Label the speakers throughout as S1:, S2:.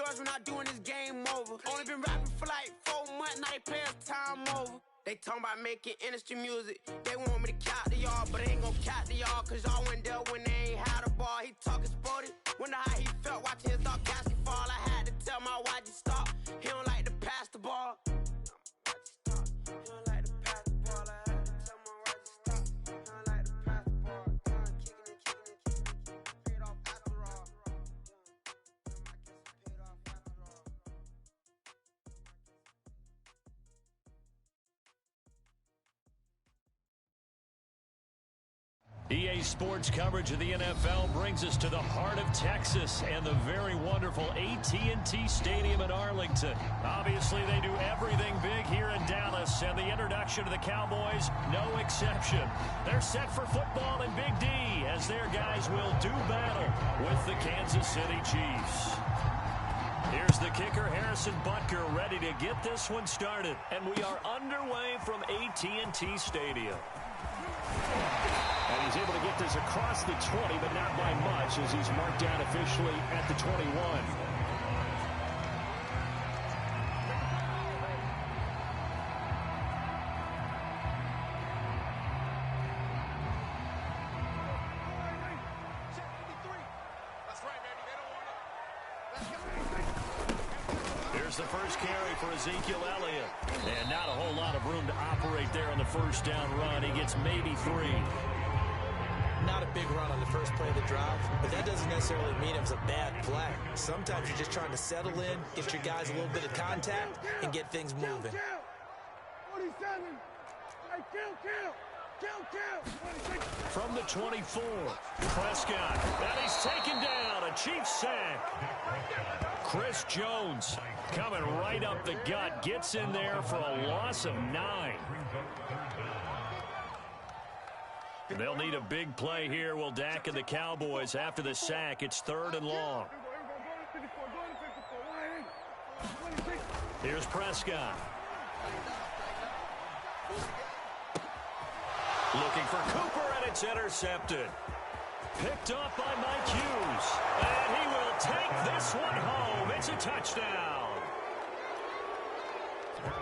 S1: steroids, we're not doing this game over. Only been rapping for like 4 months, now they play us time over. They talking about making industry music. They want me to count to y'all, but I ain't gon' count to y'all, cause y'all went there when they ain't had a ball. He talking sporty. Wonder how he felt watching his dog Cassie fall. I had to tell my watch to stop. He don't like to pass the ball. He don't like to pass the ball. I had to tell my watch to stop. He don't like to pass the ball. Kicking it. Paid off after all. Paid off after all.
S2: EA Sports coverage of the NFL brings us to the heart of Texas and the very wonderful AT&T Stadium in Arlington. Obviously, they do everything big here in Dallas, and the introduction to the Cowboys, no exception. They're set for football in Big D as their guys will do battle with the Kansas City Chiefs. Here's the kicker, Harrison Butker, ready to get this one started. And we are underway from AT&T Stadium.
S3: And he's able to get this across the 20, but not by much, as he's marked down officially at the 21.
S2: Here's the first carry for Ezekiel Elliott. And not a whole lot of room to operate there on the first down run. He gets maybe 3.
S4: Not a big run on the first play of the drive, but that doesn't necessarily mean it was a bad play. Sometimes you're just trying to settle in, get your guys a little bit of contact, and get things moving.
S5: 47. Hey, kill.
S2: From the 24, Prescott. And he's taken down. A Chiefs sack. Chris Jones coming right up the gut. Gets in there for a loss of 9. They'll need a big play here, will Dak and the Cowboys. After the sack, it's 3rd and long. Here's Prescott. Looking for Cooper, and it's intercepted. Picked up by Mike Hughes. And he will take this one home. It's a touchdown.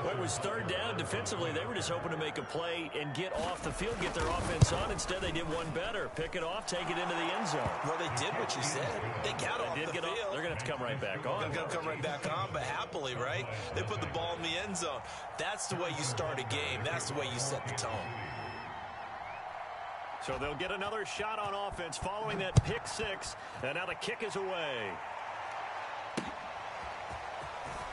S2: Well, it was 3rd down. Defensively, they were just hoping to make a play and get off the field, get their offense on. Instead, they did one better. Pick it off, take it into the end zone.
S4: Well, they did what you said. They got off the field.
S2: They're going to have to come right back on.
S4: They're going to come right back on, but happily, right? They put the ball in the end zone. That's the way you start a game. That's the way you set the tone.
S2: So they'll get another shot on offense following that pick 6. And now the kick is away.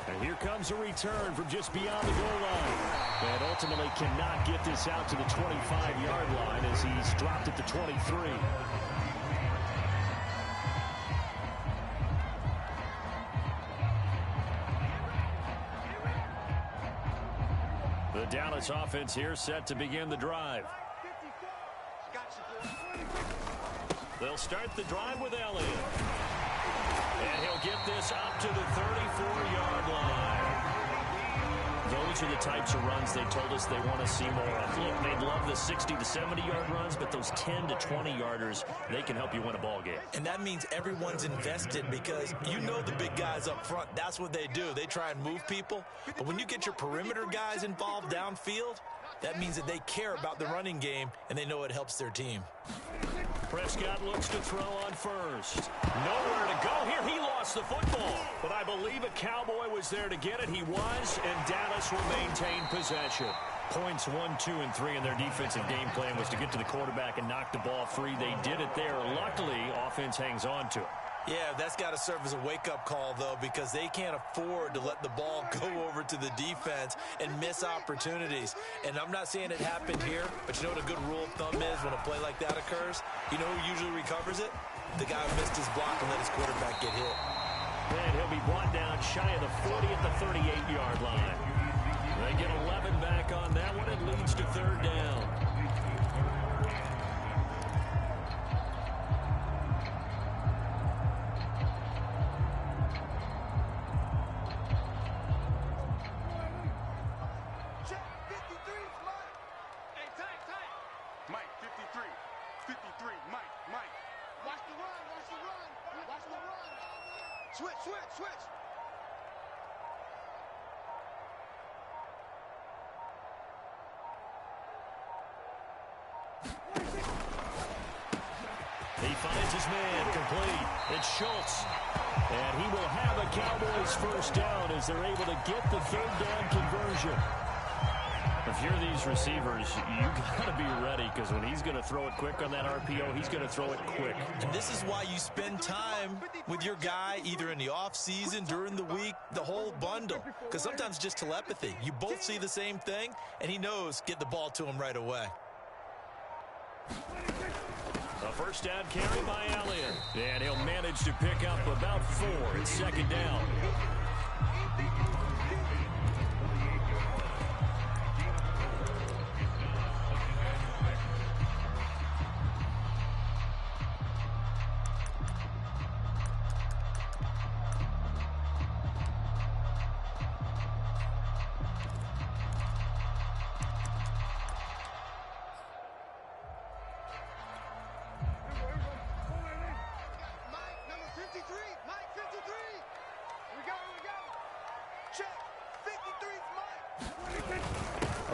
S2: And here comes a return from just beyond the goal line. And ultimately cannot get this out to the 25-yard line as he's dropped at the 23. The Dallas offense here set to begin the drive. They'll start the drive with Elliott. And he'll get this up to the 34-yard line. Those are the types of runs they told us they want to see more of. Look, they'd love the 60 to 70-yard runs, but those 10 to 20-yarders, they can help you win a ball game.
S4: And that means everyone's invested because you know the big guys up front, that's what they do. They try and move people. But when you get your perimeter guys involved downfield, that means that they care about the running game and they know it helps their team.
S2: Prescott looks to throw on first. Nowhere to go here. He lost the football. But I believe a Cowboy was there to get it. He was, and Dallas will maintain possession. Points 1, 2, and 3 in their defensive game plan was to get to the quarterback and knock the ball free. They did it there. Luckily, offense hangs on to it.
S4: Yeah, that's got to serve as a wake-up call, though, because they can't afford to let the ball go over to the defense and miss opportunities. And I'm not saying it happened here, but you know what a good rule of thumb is when a play like that occurs? You know who usually recovers it? The guy who missed his block and let his quarterback get hit.
S2: And he'll be brought down shy of the 40 at the 38-yard line. They get 11 back on that one. It leads to 3rd down.
S5: Switch.
S2: Finds his man complete. It's Schultz. And he will have a Cowboys first down as they're able to get the third down conversion. If you're these receivers, you got to be ready because when he's going to throw it quick on that RPO, he's going to throw it quick.
S4: And this is why you spend time with your guy either in the offseason, during the week, the whole bundle. Because sometimes just telepathy. You both see the same thing, and he knows get the ball to him right away.
S2: A first down carry by Elliott. And he'll manage to pick up about 4. It's second down.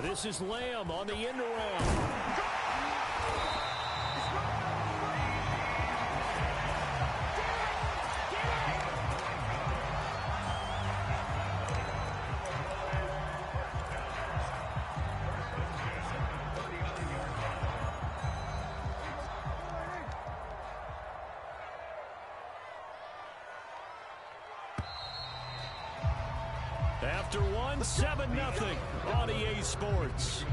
S2: This is Lamb on the end around. After one, 7-0 on EA Sports.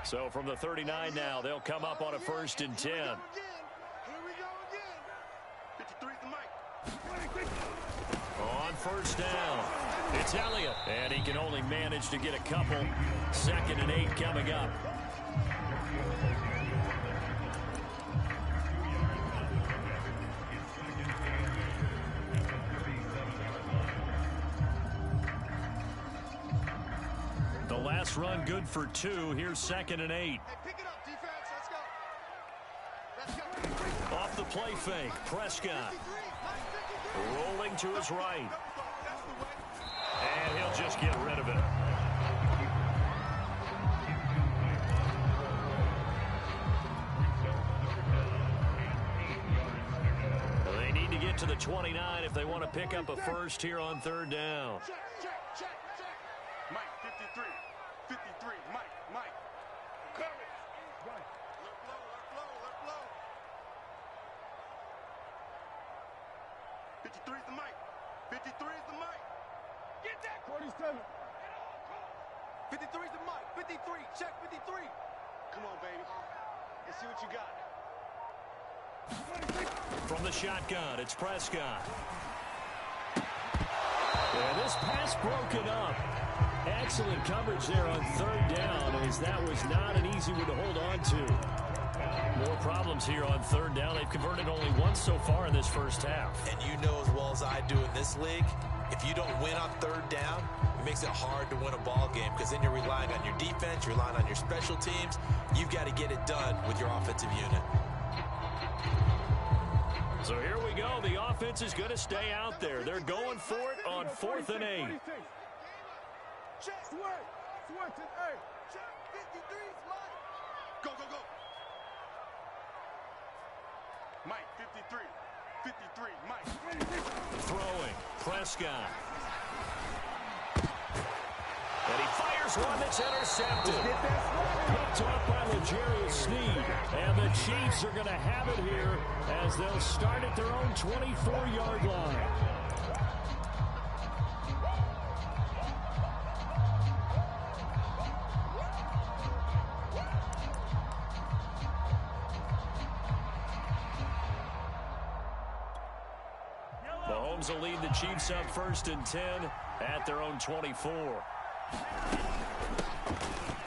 S2: So from the 39 now, they'll come up on a 1st and 10.
S5: Here we go again. 53's the mic.
S2: On first down, it's Elliott. And he can only manage to get a couple. 2nd and 8 coming up. Last run good for 2. Here's 2nd and 8.
S5: Hey, pick it up, defense. Let's go.
S2: Off the play fake, Prescott. Rolling to his right. And he'll just get rid of it. They need to get to the 29 if they want to pick up a first here on 3rd down.
S5: Check. Mike, 53. 53, Mike. Courage. Right. Let blow. 53's the mic. 53's the mic. Get that. 47. 53's the mic. 53. Check 53. Come on, baby. Let's see what you got.
S2: From the shotgun, it's Prescott. And this pass broken up. Excellent coverage there on 3rd down, as that was not an easy one to hold on to. More problems here on 3rd down. They've converted only once so far in this first half.
S4: And you know as well as I do in this league, if you don't win on 3rd down, it makes it hard to win a ball game because then you're relying on your defense, you're relying on your special teams. You've got to get it done with your offensive unit.
S2: So here we go. The offense is going to stay out there. They're going for it on 4th and 8.
S5: Check. Switch it, hey. Check. 53's Mike. Go. Mike, 53. 53, Mike.
S2: Throwing, Prescott. And he fires one that's intercepted. Picked off by L'Jarius Sneed. And the Chiefs are going to have it here as they'll start at their own 24-yard line. Mahomes will lead the Chiefs up 1st and 10 at their own 24.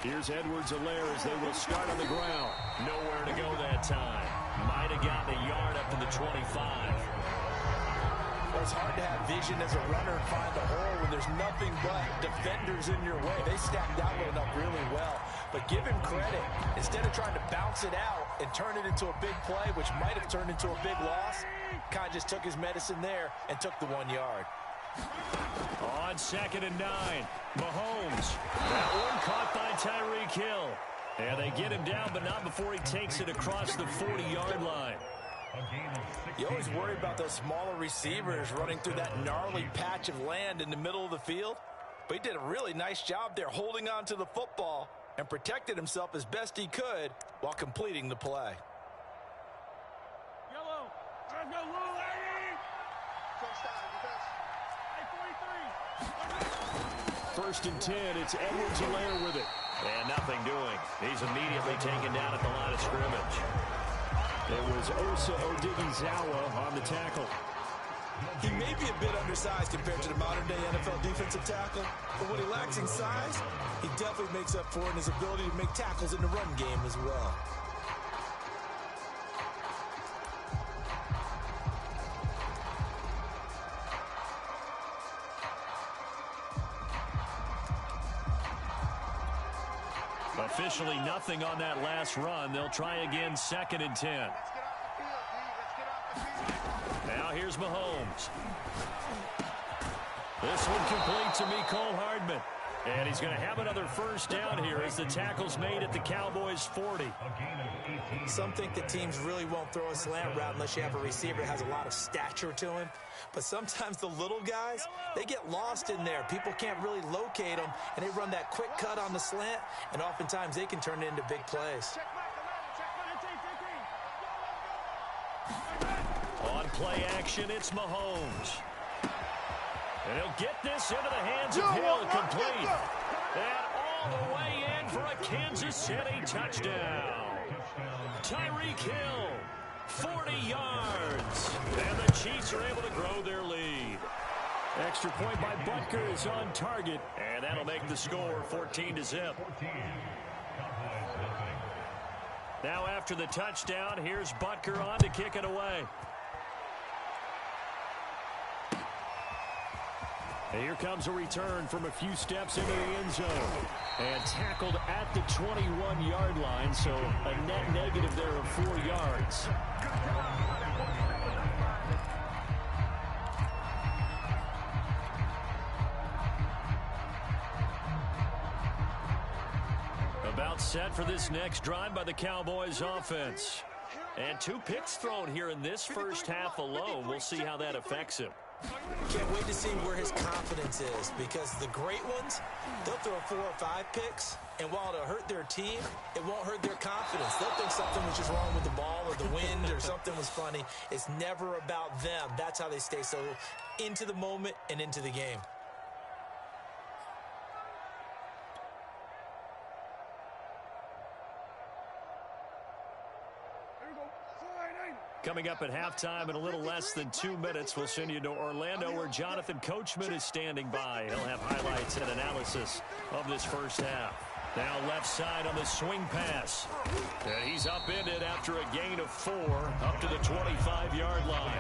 S2: Here's Edwards-Helaire as they will start on the ground. Nowhere to go that time. Might have gotten a yard up to the 25.
S4: Well, it's hard to have vision as a runner and find the hole when there's nothing but defenders in your way. They stacked that one up really well. But give him credit. Instead of trying to bounce it out and turn it into a big play, which might have turned into a big loss, kind of just took his medicine there and took the 1 yard.
S2: On 2nd and 9, Mahomes. That one caught by Tyreek Hill. And they get him down, but not before he takes it across the 40-yard line.
S4: You always worry about those smaller receivers running through that gnarly patch of land in the middle of the field. But he did a really nice job there holding on to the football and protected himself as best he could while completing the play.
S5: Yellow. Let's go, Lou, lady.
S3: First and 10, it's Edwards-Helaire with it.
S2: And nothing doing. He's immediately taken down at the line of scrimmage.
S3: It was Osa Odighizuwa on the tackle.
S4: He may be a bit undersized compared to the modern-day NFL defensive tackle, but when he lacks in size, he definitely makes up for it in his ability to make tackles in the run game as well.
S2: Officially nothing on that last run. They'll try again, 2nd and 10. Now here's Mahomes. This one complete to Mecole Hardman. And he's going to have another first down here as the tackle's made at the Cowboys' 40.
S4: Some think that teams really won't throw a slant route unless you have a receiver that has a lot of stature to him. But sometimes the little guys, they get lost in there. People can't really locate them, and they run that quick cut on the slant, and oftentimes they can turn it into big plays.
S2: On play action, it's Mahomes. And he'll get this into the hands of Hill, complete. And all the way in for a Kansas City touchdown. Tyreek Hill, 40 yards. And the Chiefs are able to grow their lead.
S3: Extra point by Butker is on target.
S2: And that'll make the score 14-0. Now after the touchdown, here's Butker on to kick it away.
S3: Here comes a return from a few steps into the end zone. And tackled at the 21-yard line, so a net negative there of 4 yards.
S2: About set for this next drive by the Cowboys offense. And 2 picks thrown here in this first half alone. We'll see how that affects him.
S4: Can't wait to see where his confidence is, because the great ones, they'll throw 4 or 5 picks, and while it'll hurt their team, it won't hurt their confidence. They'll think something was just wrong with the ball or the wind or something was funny. It's never about them. That's how they stay so into the moment and into the game.
S2: Coming up at halftime in a little less than 2 minutes, we'll send you to Orlando where Jonathan Coachman is standing by. He'll have highlights and analysis of this first half. Now left side on the swing pass. And he's upended after a gain of 4 up to the 25-yard line.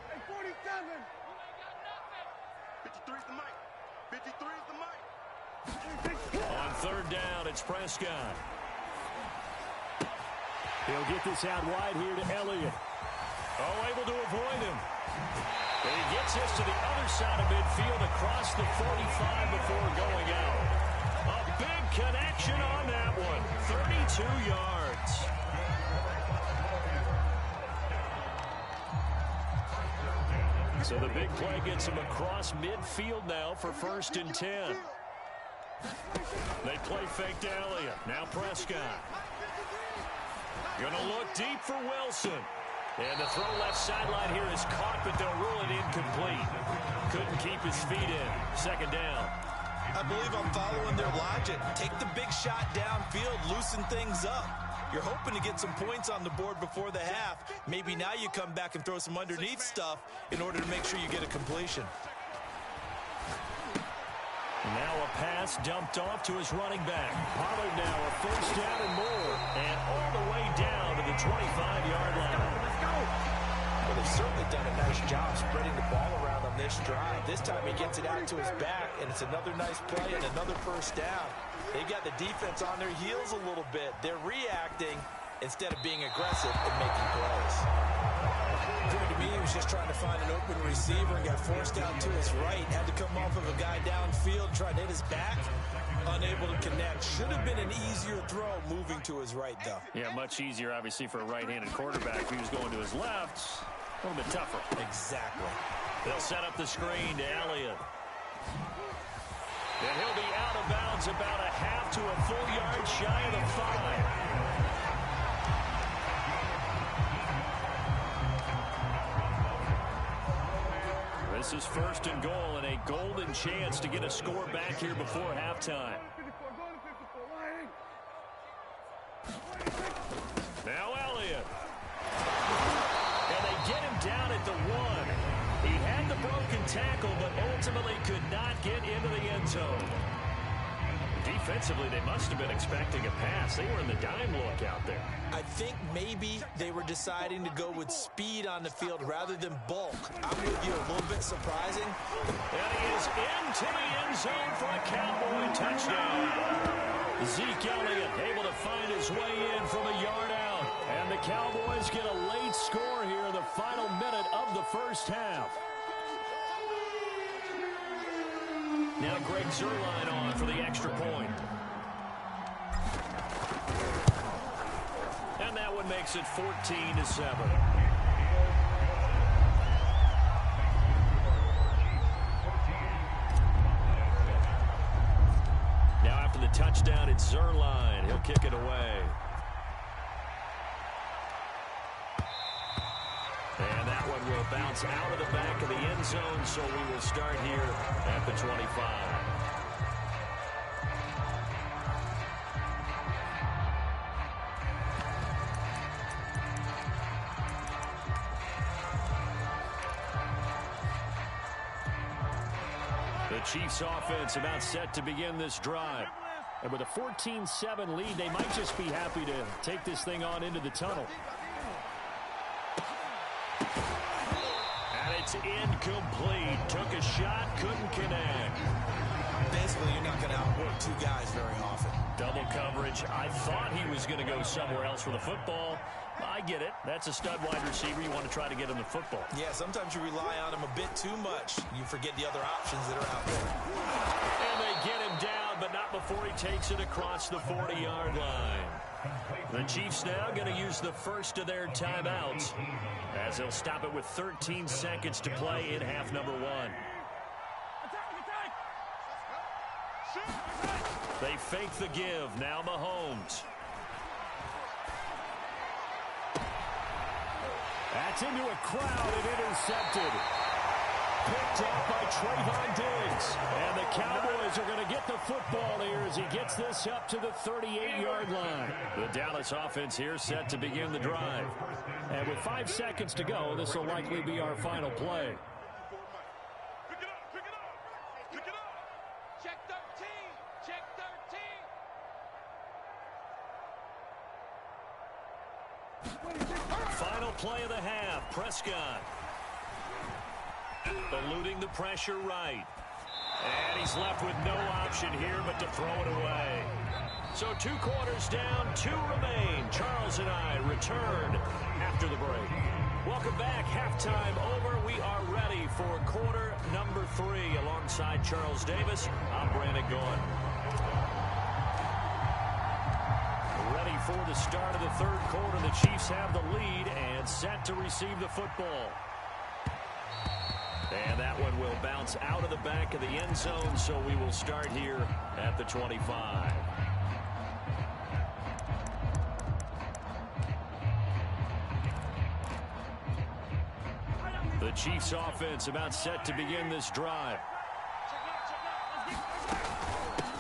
S5: Hey, 47. 53's the mic. 53's the mic.
S2: On 3rd down, it's Prescott.
S3: He'll get this out wide here to Elliott.
S2: Oh, able to avoid him. And he gets this to the other side of midfield across the 45 before going out. A big connection on that one. 32 yards. So the big play gets him across midfield now for 1st and 10. They play fake to Elliott. Now Prescott. Gonna look deep for Wilson. And the throw left sideline here is caught, but they'll rule it incomplete. Couldn't keep his feet in. 2nd down.
S4: I believe I'm following their logic. Take the big shot downfield, loosen things up. You're hoping to get some points on the board before the half. Maybe now you come back and throw some underneath stuff in order to make sure you get a completion.
S2: Now a pass dumped off to his running back. Pollard now a 1st down and more. And all the way down to the 25-yard line.
S4: Well, they've certainly done a nice job spreading the ball around on this drive. This time he gets it out to his back, and it's another nice play and another 1st down. They've got the defense on their heels a little bit. They're reacting instead of being aggressive and making plays.
S3: Going to
S4: me, he was just trying to find an open receiver and got forced out to his right. Had to come off of a guy downfield, try to hit his back. Unable to connect. Should have been an easier throw moving to his right, though.
S2: Yeah, much easier, obviously, for a right-handed quarterback. If he was going to his left, a little bit tougher.
S4: Exactly.
S2: They'll set up the screen to Elliott. And he'll be out of bounds about a half to a full yard shy of the 5. This is 1st and goal and a golden chance to get a score back here before halftime. Now Elliott. And they get him down at the 1. He had the broken tackle, but ultimately could not get into the end zone. Defensively, they must have been expecting a pass. They were in the dime look out there.
S4: I think maybe they were deciding to go with speed on the field rather than bulk. I'm with you, a little bit surprising.
S2: And he is into the end zone for a Cowboy touchdown. Zeke Elliott able to find his way in from a yard out. And the Cowboys get a late score here in the final minute of the first half. Now Greg Zuerlein on for the extra point. And that one makes it 14-7. Now after the touchdown, it's Zuerlein. He'll kick it away. And that one will bounce out of the back of the end zone, so we will start here at the 25. The Chiefs offense about set to begin this drive. And with a 14-7 lead, they might just be happy to take this thing on into the tunnel. And it's incomplete. Took a shot, couldn't connect.
S4: Basically, you're not going to outwork two guys very often.
S2: Double coverage. I thought he was going to go somewhere else for the football. I get it. That's a stud wide receiver. You want to try to get him the football.
S4: Yeah, sometimes you rely on him a bit too much. You forget the other options that are out there.
S2: And they get him down, but not before he takes it across the 40-yard line. The Chiefs now going to use the first of their timeouts as they'll stop it with 13 seconds to play in half number 1. They fake the give. Now Mahomes. That's into a crowd and intercepted. Picked up by Trayvon Diggs. And the Cowboys are going to get the football here as he gets this up to the 38-yard line. The Dallas offense here set to begin the drive. And with 5 seconds to go, this will likely be our final play.
S5: Check 13. Check 13.
S2: Final play of the half. Prescott. Eluding the pressure right. And he's left with no option here but to throw it away. So 2 quarters down, 2 remain. Charles and I return after the break. Welcome back. Halftime over. We are ready for quarter number 3. Alongside Charles Davis, I'm Brandon Gaughan. Ready for the start of the third quarter. The Chiefs have the lead and set to receive the football. And that one will bounce out of the back of the end zone, so we will start here at the 25. The Chiefs offense about set to begin this drive.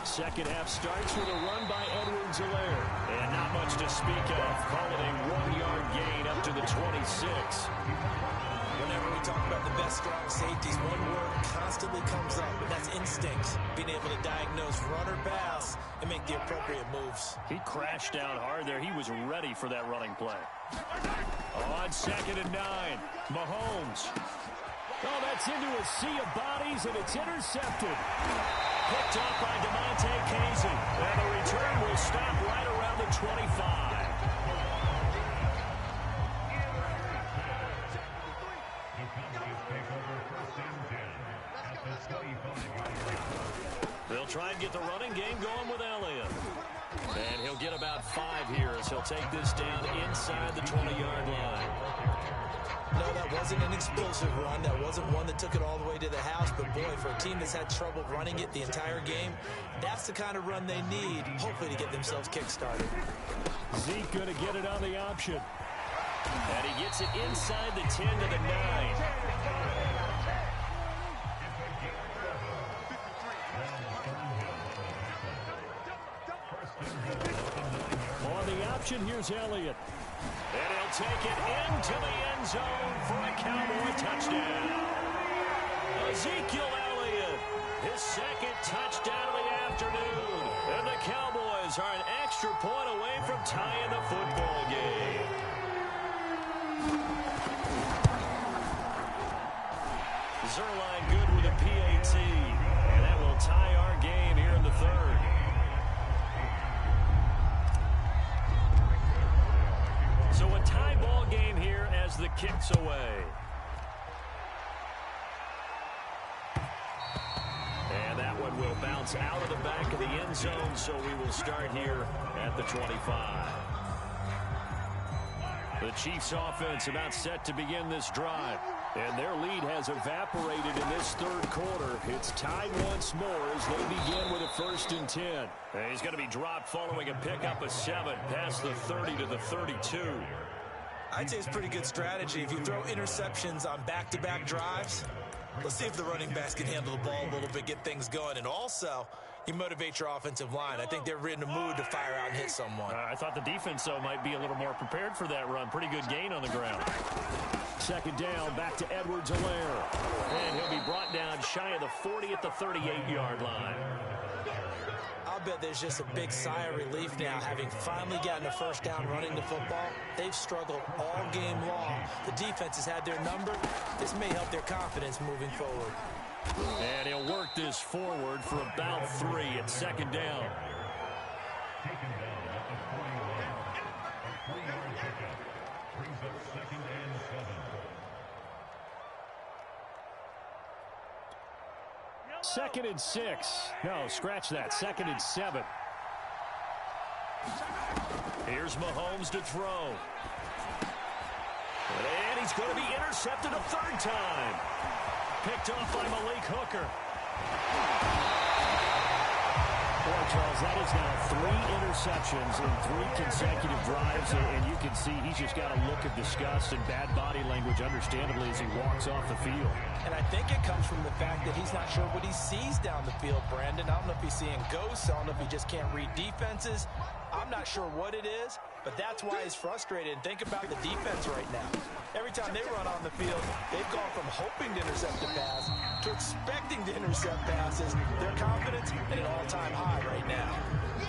S2: Second half starts with a run by Edwards-Helaire. And not much to speak of. Call it a 1-yard gain up to the 26.
S4: Whenever we talk about the best strong safeties, one word constantly comes up, and that's instinct. Being able to diagnose run or pass and make the appropriate moves.
S2: He crashed down hard there. He was ready for that running play. On 2nd and 9, Mahomes. Oh, that's into a sea of bodies, and it's intercepted. Picked up by DeMonte Casey. And the return will stop right around the 25. they'll try and get the running game going with Elliott. And he'll get about 5 here as he'll take this down inside the 20-yard line.
S4: No, that wasn't an explosive run. That wasn't one that took it all the way to the house. But, boy, for a team that's had trouble running it the entire game, that's the kind of run they need, hopefully, to get themselves kick-started.
S3: Zeke going to get it on the option.
S2: And he gets it inside the 10 to the 9.
S3: On the option, here's Elliott.
S2: And he'll take it into the end zone for a Cowboy touchdown. Ezekiel Elliott, his second touchdown of the afternoon. And the Cowboys are an extra point away from tying the football game. Zerline good with a PAT. And that will tie our game here in the third. So a tie ball game here as the kick's away. And that one will bounce out of the back of the end zone, so we will start here at the 25. The Chiefs offense about set to begin this drive. And their lead has evaporated in this third quarter. It's tied once more as they begin with a 1st and 10. And he's going to be dropped following a pickup of 7 past the 30 to the 32.
S4: I'd say it's pretty good strategy. If you throw interceptions on back-to-back drives, let's see if the running backs can handle the ball a little bit, get things going. And also, you motivate your offensive line. I think they're in a mood to fire out and hit someone.
S2: I thought the defense, though, might be a little more prepared for that run. Pretty good gain on the ground.
S3: 2nd down, back to Edwards-Helaire.
S2: And he'll be brought down shy of the 40 at the 38-yard line.
S4: I'll bet there's just a big sigh of relief now, having finally gotten a 1st down running the football. They've struggled all game long. The defense has had their number. This may help their confidence moving forward.
S2: And he'll work this forward for about 3 at 2nd down.
S3: Second and 6. No, scratch that. 2nd and 7.
S2: Here's Mahomes to throw. And he's going to be intercepted a 3rd time. Picked off by Malik Hooker.
S3: Boy, Charles, that is now 3 interceptions in 3 consecutive drives, and you can see he's just got a look of disgust and bad body language, understandably, as he walks off the field.
S4: And I think it comes from the fact that he's not sure what he sees down the field, Brandon. I don't know if he's seeing ghosts. I don't know if he just can't read defenses. I'm not sure what it is, but that's why he's frustrated. And think about the defense right now. Every time they run on the field, they've gone from hoping to intercept a pass to expecting to intercept passes. Their confidence at an all-time high right now.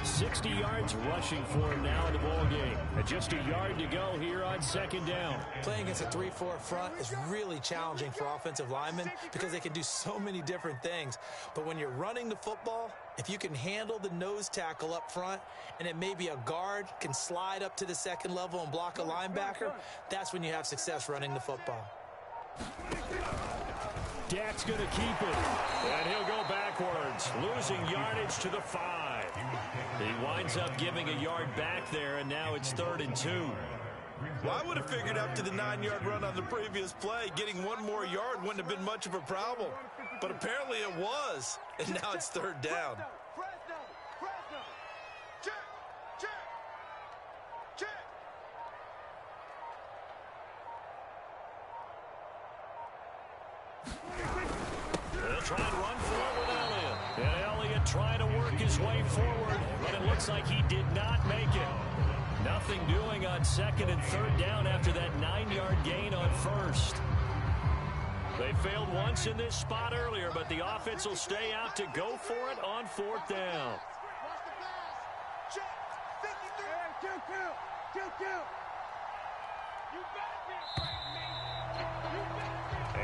S3: 60 yards rushing for him now in the ball game. And just a yard to go here on 2nd down.
S4: Playing against a 3-4 front is really challenging for offensive linemen because they can do so many different things. But when you're running the football, if you can handle the nose tackle up front and it may be a guard can slide up to the 2nd level and block a linebacker, that's when you have success running the football.
S3: Dak's going to keep it.
S2: And he'll go backwards, losing yardage to the 5. He winds up giving a yard back there, and now it's 3rd and 2.
S4: Well, I would have figured after the 9-yard run on the previous play, getting 1 more yard wouldn't have been much of a problem. But apparently it was, and now it's 3rd down.
S2: They'll try and run forward with Elliott. And Elliott trying to work his way forward, but it looks like he did not make it. Nothing doing on 2nd and 3rd down after that 9-yard gain on 1st. They failed once in this spot earlier, but the offense will stay out to go for it on 4th down.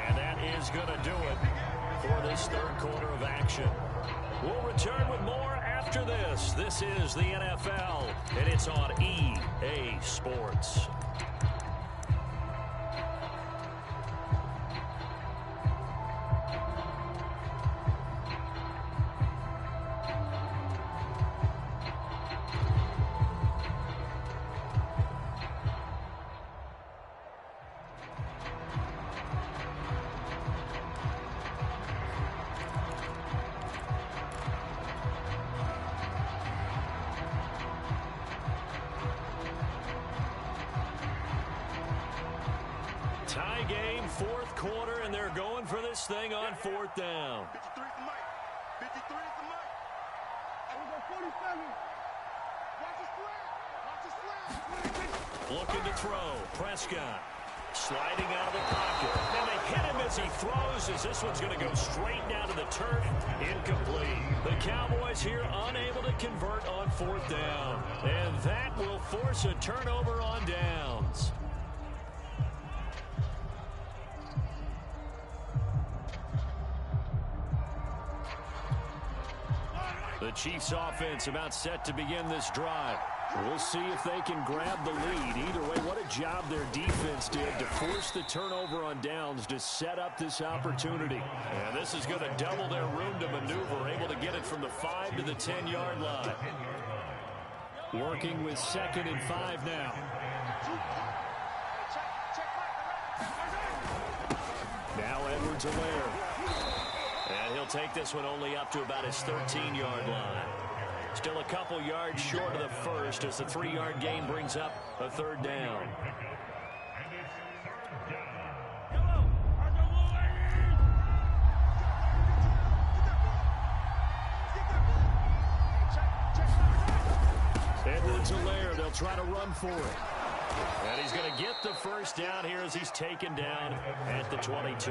S2: And that is going to do it for this 3rd quarter of action. We'll return with more after this. This is the NFL, and it's on EA Sports. play game, fourth quarter, and they're going for this thing on fourth down.
S5: 53 is the mic. 53 is the mic. I will go 47. Watch his flag. Watch his flag.
S2: Looking to throw. Prescott sliding out of the pocket. And they hit him as he throws, as this one's going to go straight down to the turf. Incomplete. The Cowboys here unable to convert on fourth down. And that will force a turnover on downs. The Chiefs offense about set to begin this drive. We'll see if they can grab the lead. Either way, what a job their defense did to force the turnover on downs to set up this opportunity. And this is going to double their room to maneuver, able to get it from the 5 to the 10-yard line. Working with 2nd and 5 now. Now Edwards-Helaire. And he'll take this one only up to about his 13-yard line. Still a couple yards short of the first as the 3-yard gain brings up a third down. Edwards-Helaire, they'll try to run for it. And he's going to get the first down here as he's taken down at the 22.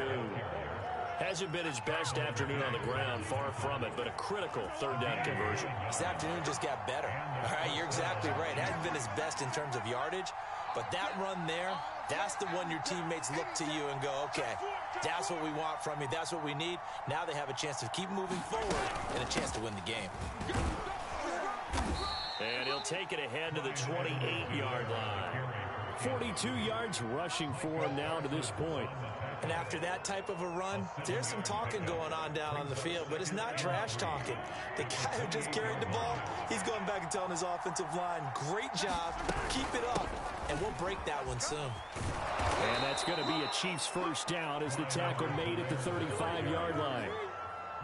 S2: Hasn't been his best afternoon on the ground, far from it, but a critical third down conversion.
S4: This afternoon just got better. All right, you're exactly right. Hasn't been his best in terms of yardage, but that run there, that's the one your teammates look to you and go, okay, that's what we want from you. That's what we need. Now they have a chance to keep moving forward and a chance to win the game.
S2: And he'll take it ahead to the 28-yard line. 42 yards rushing for him now to this point.
S4: And after that type of a run, there's some talking going on down on the field, but it's not trash talking. The guy who just carried the ball, he's going back and telling his offensive line, great job, keep it up, and we'll break that one soon.
S2: And that's going to be a Chiefs first down as the tackle made at the 35-yard line.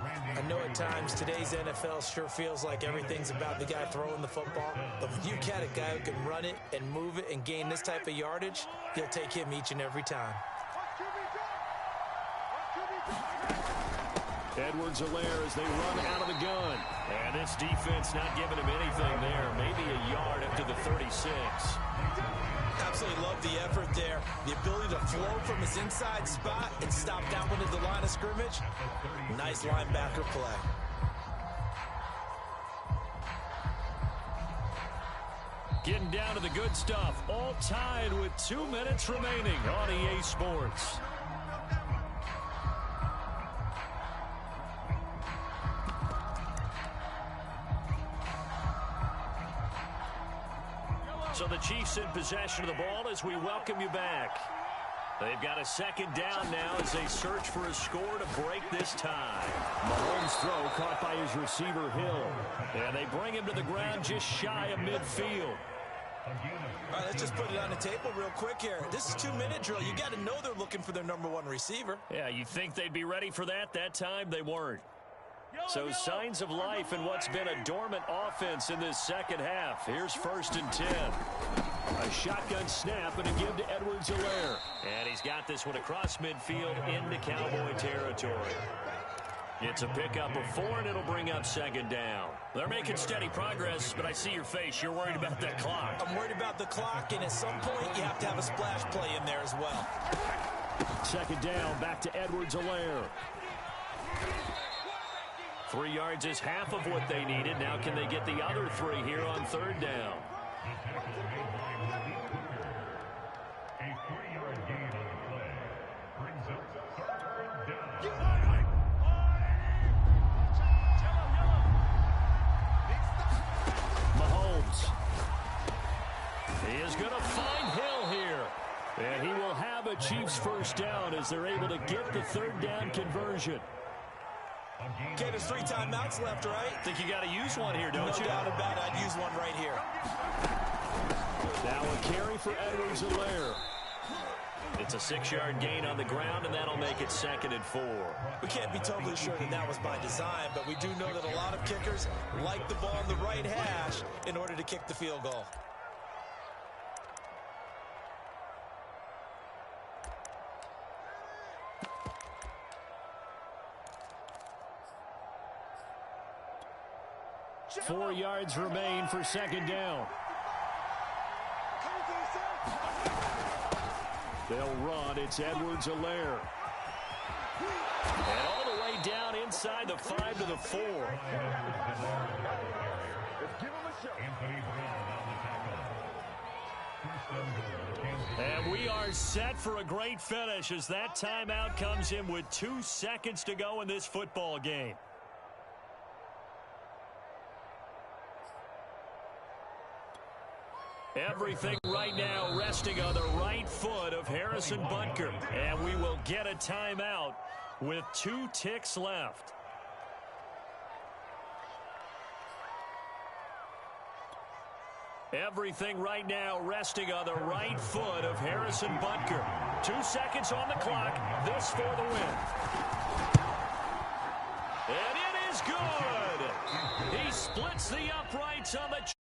S4: I know at times today's NFL sure feels like everything's about the guy throwing the football, but when you got a guy who can run it and move it and gain this type of yardage, you'll take him each and every time.
S2: Edwards-Helaire as they run out of the gun. And this defense not giving him anything there. Maybe a yard up to the 36.
S4: Absolutely love the effort there. The ability to flow from his inside spot and stop down into the line of scrimmage. Nice linebacker play.
S2: Getting down to the good stuff. All tied with 2 minutes remaining on EA Sports. So the Chiefs in possession of the ball as we welcome you back. They've got a second down now as they search for a score to break this tie. Mahomes' throw caught by his receiver, Hill. And they bring him to the ground just shy of midfield.
S4: All right, let's just put it on the table real quick here. This is 2-minute drill. You got to know they're looking for their #1 receiver.
S2: Yeah, you think they'd be ready for that? That time they weren't. So signs of life in what's been a dormant offense in this second half. Here's 1st and 10. A shotgun snap and a give to Edwards-Helaire. And he's got this one across midfield into Cowboy territory. It's a pickup of 4, and it'll bring up 2nd down. They're making steady progress, but I see your face. You're worried about that clock.
S4: I'm worried about the clock, and at some point you have to have a splash play in there as well.
S2: 2nd down, back to Edwards-Helaire. 3 yards is half of what they needed. Now can they get the other 3 here on 3rd down?
S6: A 3-yard gain on the play brings up 3rd down.
S2: Mahomes. He is going to find Hill here. And he will have a Chiefs first down as they're able to get the 3rd down conversion.
S4: Okay, there's 3 timeouts left, right?
S2: Think you got to use one here, don't you?
S4: No doubt about it. I'd use one right here.
S2: Now a carry for Edwards-Helaire. It's a 6-yard gain on the ground, and that'll make it 2nd and 4.
S4: We can't be totally sure that that was by design, but we do know that a lot of kickers like the ball on the right hash in order to kick the field goal.
S3: 4 yards remain for second down. They'll run. It's Edwards-Helaire. And all the way down inside the 5 to the 4. And we are set for a great finish as that timeout comes in with 2 seconds to go in this football game. Everything right now resting on the right foot of Harrison Butker. And we will get a timeout with 2 ticks left. Everything right now resting on the right foot of Harrison Butker. 2 seconds on the clock. This for the win. And it is good. He splits the uprights on the